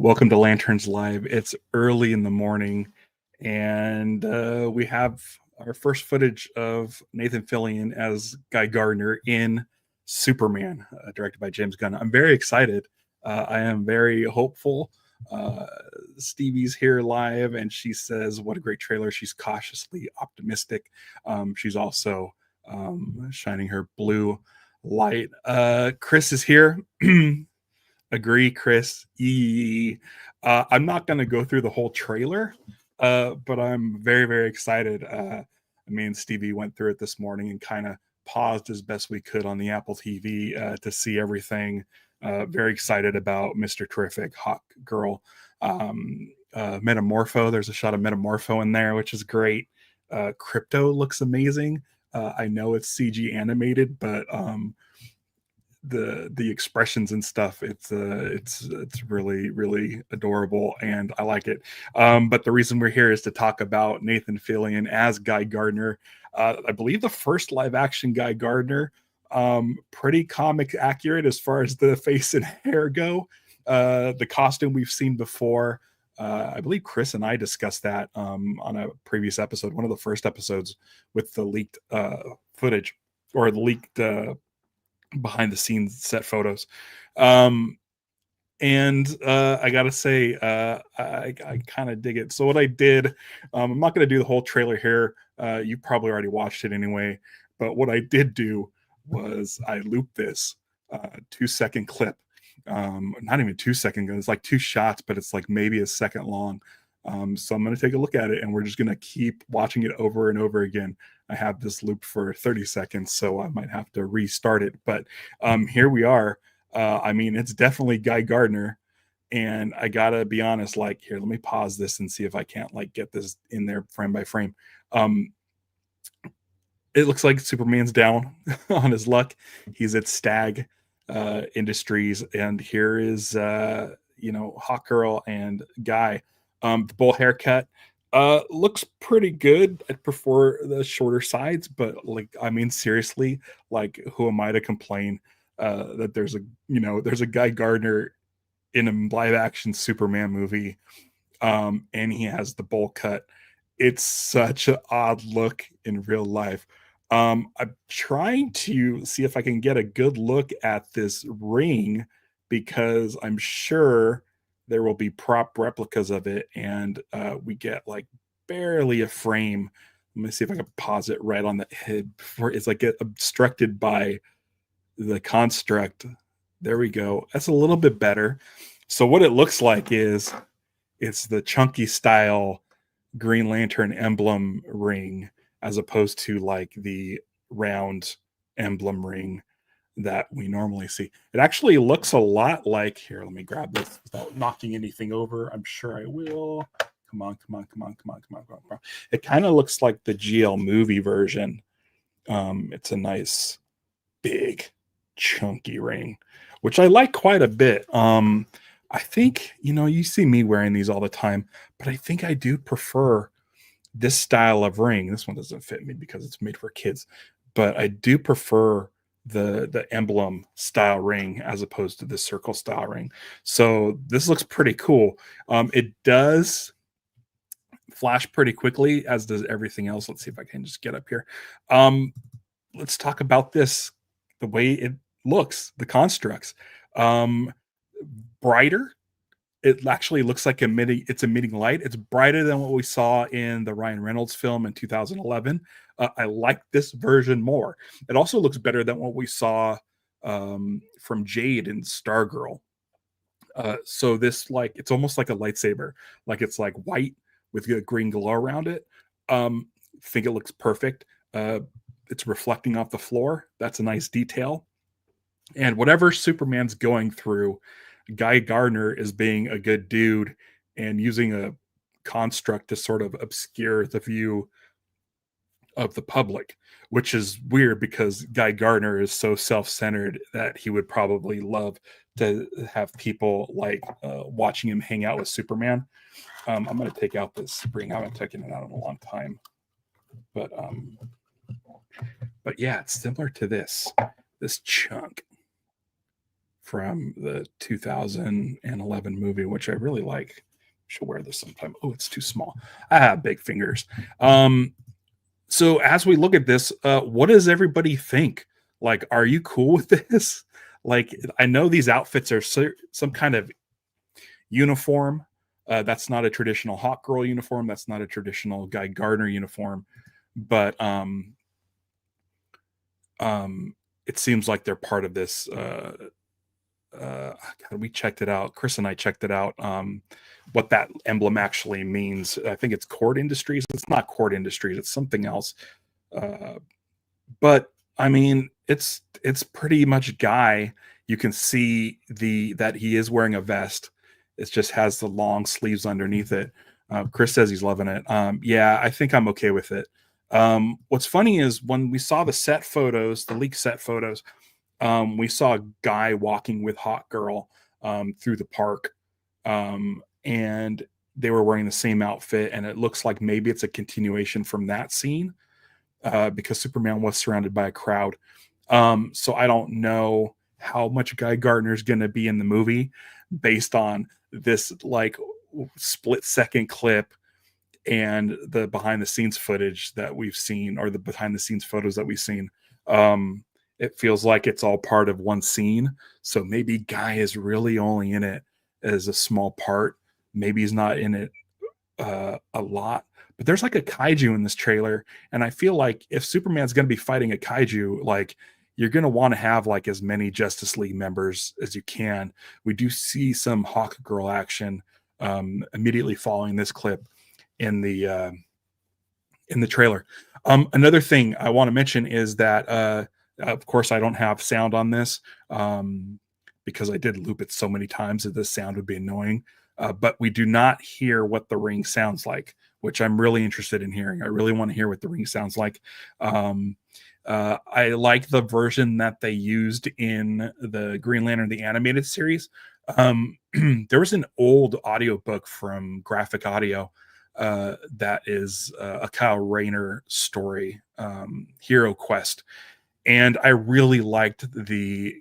Welcome to Lanterns Live. It's early in the morning, and we have our first footage of Nathan Fillion as Guy Gardner in Superman, directed by James Gunn. I'm very excited. I am very hopeful. Uh, Stevie's here live, and she says, "What a great trailer!" She's cautiously optimistic. She's also shining her blue light. Chris is here. Agree, Chris. I'm not going to go through the whole trailer, but I'm very, very excited. Me and Stevie went through it this morning and kind of paused as best we could on the Apple TV to see everything. Very excited about Mr. Terrific, Hawk Girl, Metamorpho. There's a shot of Metamorpho in there, which is great. Crypto looks amazing. I know it's CG animated, but the expressions and stuff, it's really adorable, and I like it. But the reason we're here is to talk about Nathan Fillion as Guy Gardner. I believe the first live action Guy Gardner, pretty comic accurate as far as the face and hair go. The costume we've seen before. I believe Chris and I discussed that on a previous episode, one of the first episodes, with the leaked footage, or the leaked behind the scenes set photos. And I gotta say, I kind of dig it. So what I did, I'm not going to do the whole trailer here. You probably already watched it anyway, but what I did do was I looped this 2-second clip. Not even 2 second, it's like two shots, but it's like maybe a second long. So I'm going to take a look at it, and we're just going to keep watching it over and over again. I have this loop for 30 seconds, so I might have to restart it. But here we are. It's definitely Guy Gardner, and I gotta be honest. Like, here, let me pause this and see if I can't like get this in there frame by frame. It looks like Superman's down on his luck. He's at Stag Industries, and here is Hawk Girl and Guy. The bowl haircut looks pretty good. I'd prefer the shorter sides, but seriously, like, who am I to complain that there's a Guy Gardner in a live action Superman movie, and he has the bowl cut. It's such an odd look in real life. I'm trying to see if I can get a good look at this ring, because I'm sure there will be prop replicas of it, and we get like barely a frame. Let me see if I can pause it right on the head before it's like get obstructed by the construct. There we go. That's a little bit better. So what it looks like is it's the chunky style Green Lantern emblem ring, as opposed to like the round emblem ring that we normally see. It actually looks a lot like, here, let me grab this without knocking anything over. I'm sure I will. Come on. It kind of looks like the GL movie version. It's a nice big chunky ring, which I like quite a bit. I think, you see me wearing these all the time, but I think I do prefer this style of ring. This one doesn't fit me because it's made for kids, but I do prefer the emblem style ring as opposed to the circle style ring. So this looks pretty cool. It does flash pretty quickly, as does everything else. Let's see if I can just get up here. Let's talk about this, the way it looks, the constructs. Brighter. It actually looks like it's emitting light. It's brighter than what we saw in the Ryan Reynolds film in 2011. I like this version more. It also looks better than what we saw from Jade in Stargirl. So this, like, it's almost like a lightsaber. Like, it's like white with a green glow around it. Think it looks perfect. It's reflecting off the floor. That's a nice detail. And whatever Superman's going through, Guy Gardner is being a good dude and using a construct to sort of obscure the view of the public, which is weird because Guy Gardner is so self-centered that he would probably love to have people like watching him hang out with Superman. I'm going to take out this ring. I haven't taken it out in a long time, but yeah, it's similar to this chunk from the 2011 movie, which I really like. Should wear this sometime. Oh, it's too small. I have big fingers. So as we look at this, what does everybody think? Like, are you cool with this? Like, I know these outfits are some kind of uniform. That's not a traditional Hawk Girl uniform. That's not a traditional Guy Gardner uniform. But it seems like they're part of this. God, we checked it out. Chris and I checked it out. What that emblem actually means. I think it's Cord Industries. It's not Cord Industries. It's something else. But I mean, it's pretty much Guy. You can see that he is wearing a vest. It just has the long sleeves underneath it. Chris says he's loving it. Yeah, I think I'm okay with it. What's funny is when we saw the set photos, the leaked set photos, we saw a guy walking with Hot Girl through the park, and they were wearing the same outfit, and it looks like maybe it's a continuation from that scene because Superman was surrounded by a crowd. So I don't know how much Guy Gardner is going to be in the movie based on this like split second clip and the behind the scenes footage that we've seen, or the behind the scenes photos that we've seen. It feels like it's all part of one scene. So maybe Guy is really only in it as a small part. Maybe he's not in it a lot. But there's like a kaiju in this trailer, and I feel like if Superman's going to be fighting a kaiju, like you're going to want to have like as many Justice League members as you can. We do see some Hawk Girl action immediately following this clip in the trailer. Another thing I want to mention is that of course I don't have sound on this because I did loop it so many times that the sound would be annoying. But we do not hear what the ring sounds like, which I'm really interested in hearing. I really want to hear what the ring sounds like. I like the version that they used in the Green Lantern, the animated series. There was an old audiobook from Graphic Audio that is a Kyle Rayner story, Hero Quest. And I really liked the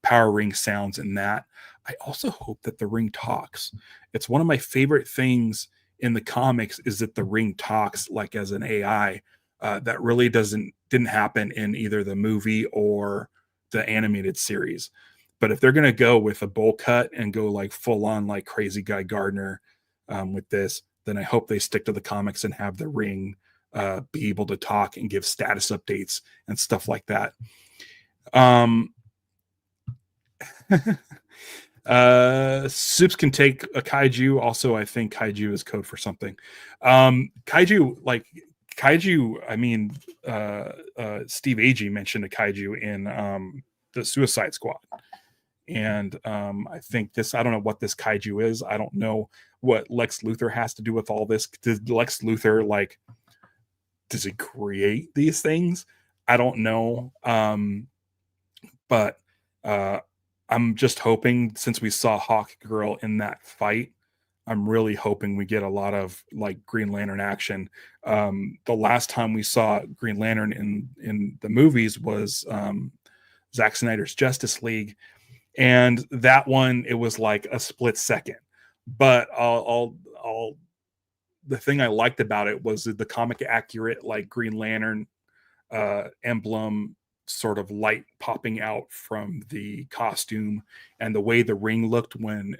power ring sounds in that. I also hope that the ring talks. It's one of my favorite things in the comics is that the ring talks like as an AI. That really didn't happen in either the movie or the animated series. But if they're going to go with a bowl cut and go like full on like crazy Guy Gardner with this, then I hope they stick to the comics and have the ring be able to talk and give status updates and stuff like that. Soups can take a kaiju. Also, I think kaiju is code for something. Kaiju, I mean, Steve Agee mentioned a kaiju in the Suicide Squad. And I think I don't know what this kaiju is. I don't know what Lex Luthor has to do with all this. Did Lex Luthor, does he create these things? I don't know. But I'm just hoping, since we saw Hawk Girl in that fight, I'm really hoping we get a lot of like Green Lantern action. The last time we saw Green Lantern in the movies was Zack Snyder's Justice League, and that one, it was like a split second. But the thing I liked about it was the comic accurate like Green Lantern emblem, sort of light popping out from the costume, and the way the ring looked when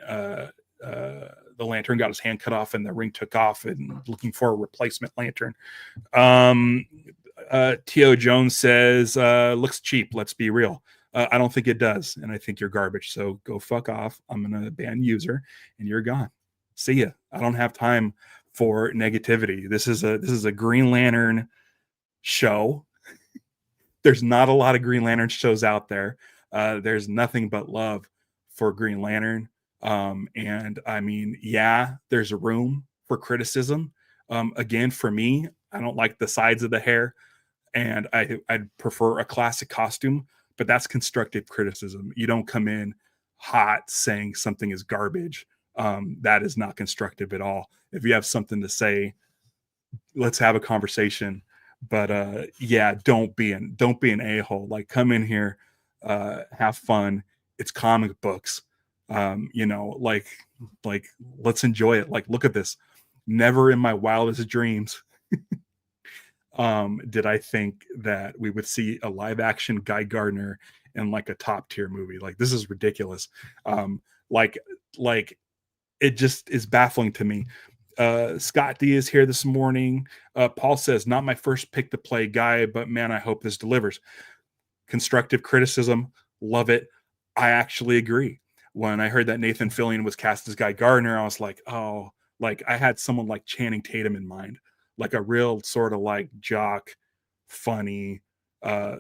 the Lantern got his hand cut off and the ring took off, and looking for a replacement Lantern. T.O. Jones says, looks cheap. Let's be real. I don't think it does. And I think you're garbage. So go fuck off. I'm going to ban user and you're gone. See ya. I don't have time for negativity. This is a Green Lantern show. There's not a lot of Green Lantern shows out there. There's nothing but love for Green Lantern. And I mean, yeah, there's a room for criticism. Again, for me, I don't like the sides of the hair, and I'd prefer a classic costume, but that's constructive criticism. You don't come in hot saying something is garbage. That is not constructive at all. If you have something to say, let's have a conversation. But yeah, don't be an a-hole. Like, come in here, have fun, it's comic books. You know, like let's enjoy it. Like, look at this. Never in my wildest dreams did I think that we would see a live action Guy Gardner in like a top tier movie. Like, this is ridiculous. Um, like like it just is baffling to me. Scott D is here this morning. Paul says, not my first pick to play Guy, but man, I hope this delivers. Constructive criticism, love it. I actually agree. When I heard that Nathan Fillion was cast as Guy Gardner, I was like, oh, like I had someone like Channing Tatum in mind, like a real sort of like jock, funny,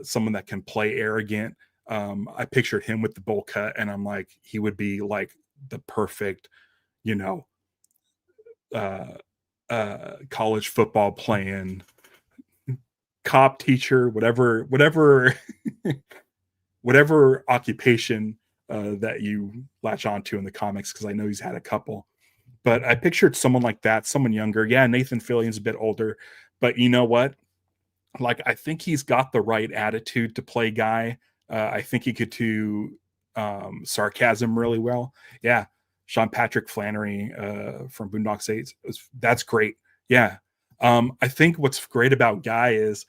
someone that can play arrogant. I pictured him with the bowl cut, and I'm like, he would be like the perfect, you know, uh, college football playing cop, teacher, whatever whatever occupation that you latch onto in the comics, because I know he's had a couple. But I pictured someone like that, someone younger. Yeah, Nathan Fillion's a bit older, but you know what? Like, I think he's got the right attitude to play Guy. I think he could do sarcasm really well. Yeah, Sean Patrick Flannery from Boondock Saints. That's great. Yeah. I think what's great about Guy is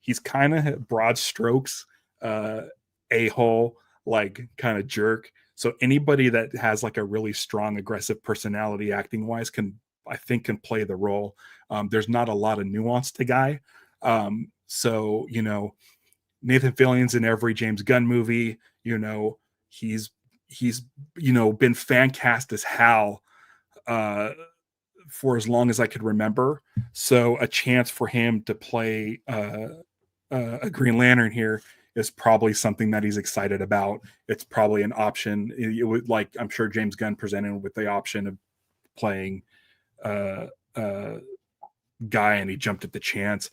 he's kind of broad strokes, uh, a hole, like kind of jerk. So anybody that has like a really strong, aggressive personality, acting wise, can I think can play the role. There's not a lot of nuance to Guy. So you know, Nathan Fillion's in every James Gunn movie. You know, he's he's you know been fan cast as Hal uh, for as long as I could remember. So a chance for him to play a Green Lantern here is probably something that he's excited about. It's probably an option. It would, like, I'm sure James Gunn presented with the option of playing uh, uh, Guy, and he jumped at the chance.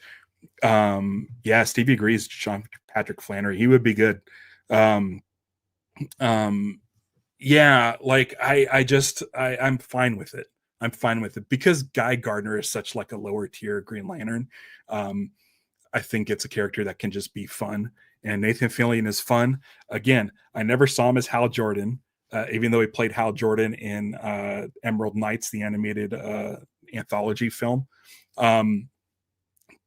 Yeah, Stevie agrees. Sean Patrick Flannery, he would be good. Um, um, yeah, like I'm fine with it. I'm fine with it because Guy Gardner is such like a lower tier Green Lantern. Um, I think it's a character that can just be fun. And Nathan Fillion is fun. Again, I never saw him as Hal Jordan, even though he played Hal Jordan in Emerald Knights, the animated anthology film. Um,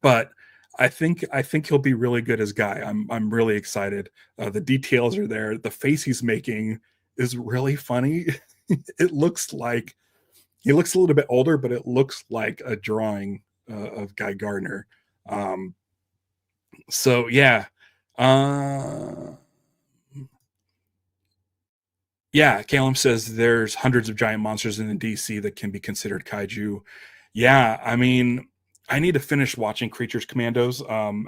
but I think he'll be really good as Guy. I'm really excited. The details are there. The face he's making is really funny. It looks like he looks a little bit older, but it looks like a drawing of Guy Gardner. Um, so yeah, uh, yeah. Calum says there's hundreds of giant monsters in the DC that can be considered kaiju. Yeah, I mean, I need to finish watching Creatures Commandos.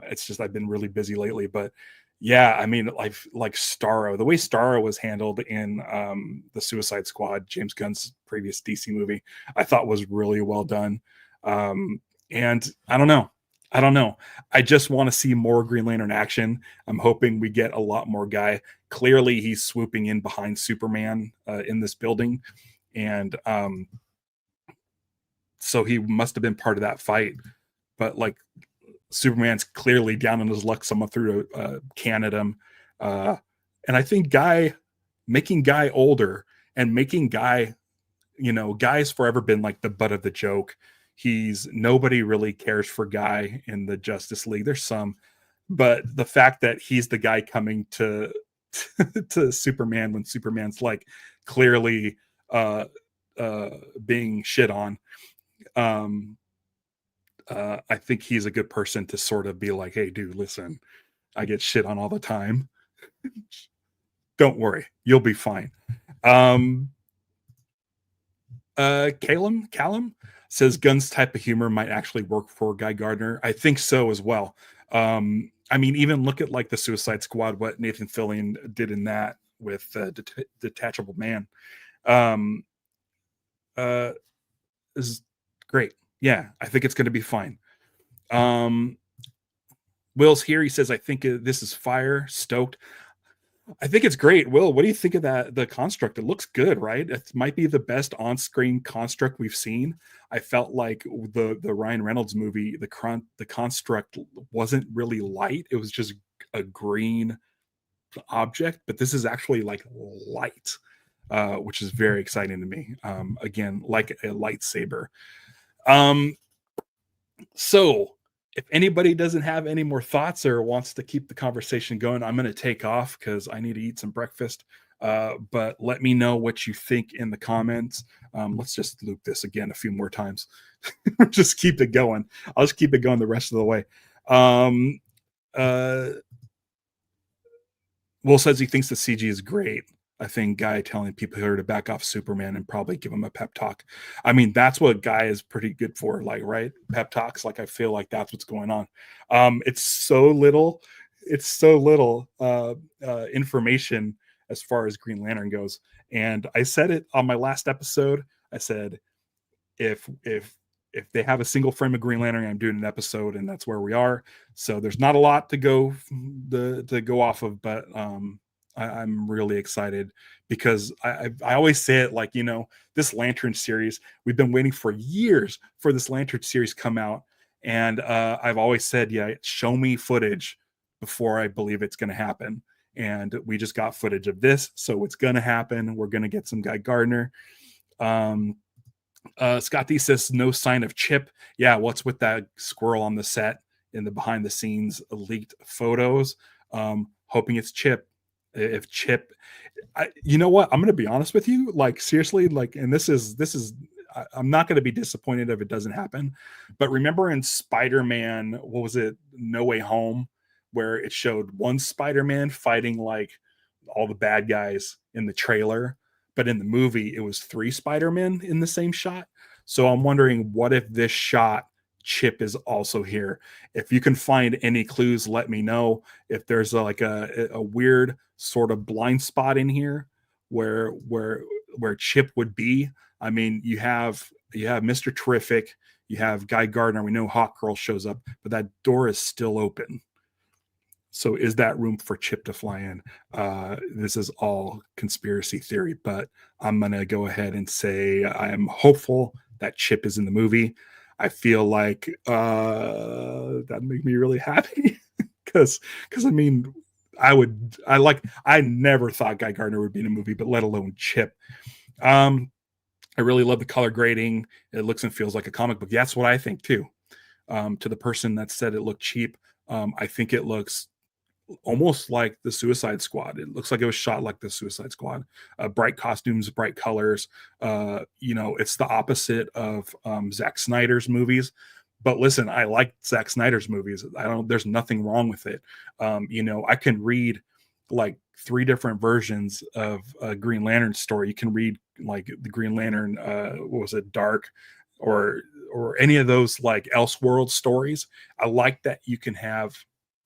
It's just I've been really busy lately, but yeah, I mean, like Starro, the way Starro was handled in the Suicide Squad, James Gunn's previous DC movie, I thought was really well done. And I don't know. I just want to see more Green Lantern action. I'm hoping we get a lot more Guy. Clearly, he's swooping in behind Superman in this building, and so he must have been part of that fight. But like Superman's clearly down on his luck. Someone threw a can at him, uh, and I think making Guy older and making Guy, you know, Guy's forever been like the butt of the joke. He's nobody really cares for Guy in the Justice League. There's some, but the fact that he's the guy coming to to Superman when Superman's like clearly uh uh being shit on, um I think he's a good person to sort of be like, hey dude, listen, I get shit on all the time. Don't worry, you'll be fine. um Callum says Gunn's type of humor might actually work for Guy Gardner. I think so as well. I mean, even look at like the Suicide Squad, what Nathan Fillion did in that with Detachable Man. Um, uh, is great. Yeah, I think it's going to be fine. Um, Will's here. He says, I think this is fire. Stoked. I think it's great. Will, what do you think of that? The construct, it looks good, right? It might be the best on-screen construct we've seen. I felt like the Ryan Reynolds movie, the construct wasn't really light. It was just a green object, but this is actually like light, which is very exciting to me. Again, like a lightsaber. Um, so if anybody doesn't have any more thoughts or wants to keep the conversation going, I'm going to take off because I need to eat some breakfast. But let me know what you think in the comments. Let's just loop this again a few more times. Just keep it going. I'll just keep it going the rest of the way. Uh, Will says he thinks the CG is great. I think Guy telling people here to back off Superman and probably give him a pep talk. I mean, that's what Guy is pretty good for, like, right? Pep talks. Like, I feel like that's what's going on. It's so little information as far as Green Lantern goes. And I said it on my last episode. I said, if they have a single frame of Green Lantern, I'm doing an episode, and that's where we are. So there's not a lot to go off of, but I'm really excited because I always say it like, this Lantern series, we've been waiting for years for this Lantern series come out, and I've always said, yeah, show me footage before I believe it's going to happen. And we just got footage of this, so it's going to happen. We're going to get some Guy Gardner. Scott D says no sign of Chip. Yeah, what's with that squirrel on the set in the behind the scenes leaked photos? Hoping it's Chip. If Chip, you know what? I'm going to be honest with you. Like, seriously, like, and this is I'm not going to be disappointed if it doesn't happen. But remember in Spider-Man, what was it? No Way Home, where it showed one Spider-Man fighting like all the bad guys in the trailer, but in the movie it was 3 Spider-Men in the same shot. So I'm wondering, what if this shot Chip is also here? If you can find any clues, let me know. If there's a weird sort of blind spot in here where Chip would be. I mean, you have Mr. Terrific, you have Guy Gardner, we know Hawkgirl shows up, but that door is still open. So is that room for Chip to fly in? This is all conspiracy theory, but I'm going to go ahead and say I am hopeful that Chip is in the movie. I feel like that'd make me really happy because I mean, I never thought Guy Gardner would be in a movie, but let alone Chip. I really love the color grading. It looks and feels like a comic book. That's what I think too. To the person that said it looked cheap, I think it looks almost like the Suicide Squad. It looks like it was shot like the Suicide Squad. Bright costumes, bright colors. It's the opposite of Zack Snyder's movies. But listen, I like Zack Snyder's movies. There's nothing wrong with it. I can read like 3 different versions of a Green Lantern story. You can read like the Green Lantern, what was it, Dark, or any of those like Elseworld stories. I like that you can have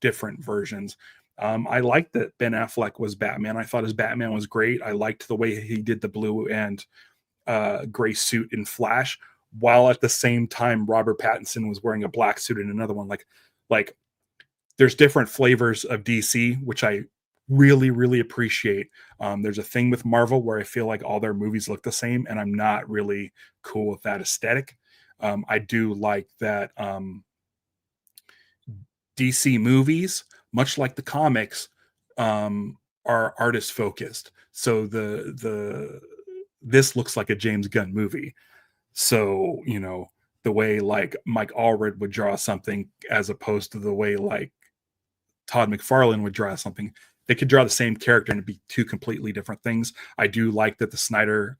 different versions. I liked that Ben Affleck was Batman. I thought his Batman was great. I liked the way he did the blue and gray suit in Flash, while at the same time Robert Pattinson was wearing a black suit in another one. Like there's different flavors of DC, which I really, really appreciate. There's a thing with Marvel where I feel like all their movies look the same, and I'm not really cool with that aesthetic. I do like that DC movies, much like the comics, are artist focused. So this looks like a James Gunn movie. So, the way like Mike Allred would draw something as opposed to the way like Todd McFarlane would draw something. They could draw the same character and it'd be 2 completely different things. I do like that the Snyder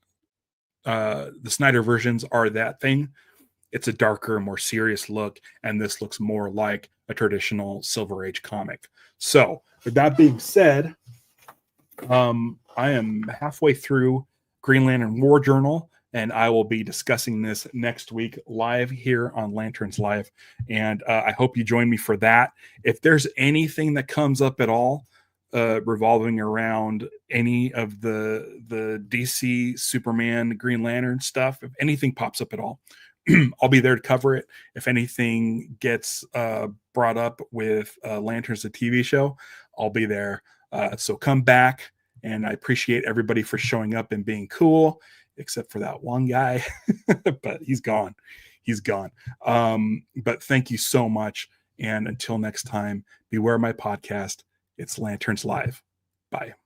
versions are that thing. It's a darker, more serious look, and this looks more like a traditional Silver Age comic. So, with that being said, I am halfway through Green Lantern War Journal, and I will be discussing this next week live here on Lanterns Live, and I hope you join me for that. If there's anything that comes up at all revolving around any of the DC, Superman, Green Lantern stuff, if anything pops up at all, I'll be there to cover it. If anything gets brought up with Lanterns, the TV show, I'll be there. So come back, and I appreciate everybody for showing up and being cool, except for that one guy, but he's gone. But thank you so much. And until next time, beware my podcast. It's Lanterns Live. Bye.